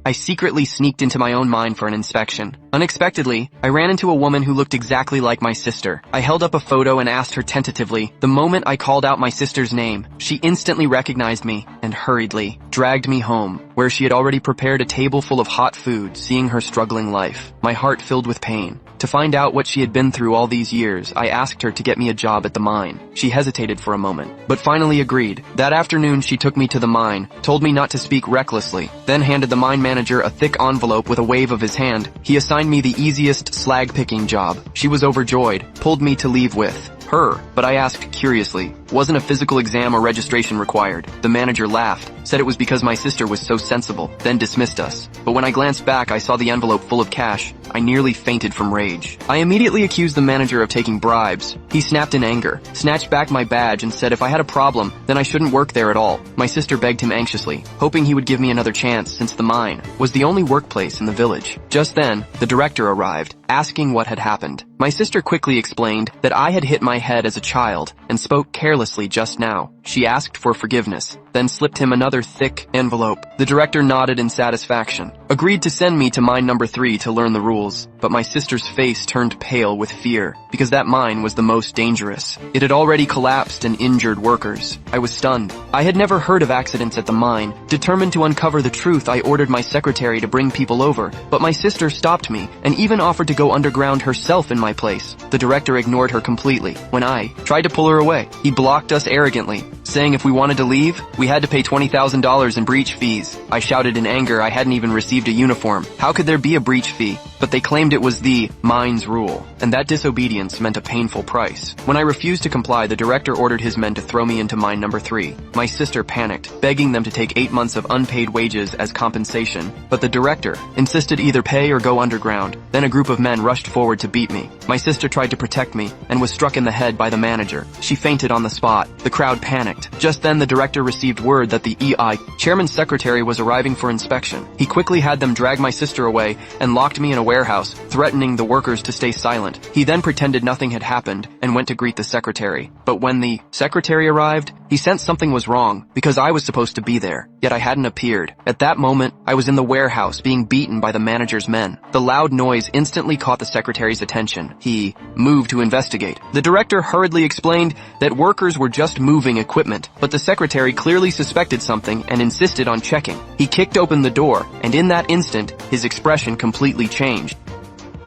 I secretly sneaked into my own mine for an inspection. Unexpectedly, I ran into a woman who looked exactly like my sister. I held up a photo and asked her tentatively. The moment I called out my sister's name, she instantly recognized me and hurriedly dragged me home, where she had already prepared a table full of hot food. Seeing her struggling life, my heart filled with pain. To find out what she had been through all these years, I asked her to get me a job at the mine. She hesitated for a moment, but finally agreed. That afternoon, she took me to the mine, told me not to speak recklessly, then handed the mine manager a thick envelope with a wave of his hand. He assigned me the easiest slag-picking job. She was overjoyed, pulled me to leave with her, but I asked curiously, wasn't a physical exam or registration required? The manager laughed, said it was because my sister was so sensible, then dismissed us. But when I glanced back, I saw the envelope full of cash. I nearly fainted from rage. I immediately accused the manager of taking bribes. He snapped in anger, snatched back my badge and said if I had a problem, then I shouldn't work there at all. My sister begged him anxiously, hoping he would give me another chance since the mine was the only workplace in the village. Just then, the director arrived, asking what had happened. My sister quickly explained that I had hit my head as a child and spoke carelessly just now. She asked for forgiveness, then slipped him another thick envelope. The director nodded in satisfaction, agreed to send me to mine number 3 to learn the rules, but my sister's face turned pale with fear, because that mine was the most dangerous. It had already collapsed and injured workers. I was stunned. I had never heard of accidents at the mine. Determined to uncover the truth, I ordered my secretary to bring people over, but my sister stopped me and even offered to go underground herself in my place. The director ignored her completely. When I tried to pull her away, he blocked us arrogantly, saying if we wanted to leave, we had to pay $20,000 in breach fees. I shouted in anger I hadn't even received a uniform. How could there be a breach fee? But they claimed it was the mine's rule, and that disobedience meant a painful price. When I refused to comply, the director ordered his men to throw me into mine number 3. My sister panicked, begging them to take 8 months of unpaid wages as compensation, but the director insisted either pay or go underground. Then a group of men rushed forward to beat me. My sister tried to protect me and was struck in the head by the manager. She fainted on the spot. The crowd panicked. Just then the director received word that the EI chairman's secretary was arriving for inspection. He quickly had them drag my sister away and locked me in a warehouse, threatening the workers to stay silent. He then pretended nothing had happened and went to greet the secretary. But when the secretary arrived, he sensed something was wrong because I was supposed to be there, yet I hadn't appeared. At that moment, I was in the warehouse being beaten by the manager's men. The loud noise instantly caught the secretary's attention. He moved to investigate. The director hurriedly explained that workers were just moving equipment, but the secretary clearly suspected something and insisted on checking. He kicked open the door, and in that instant, his expression completely changed.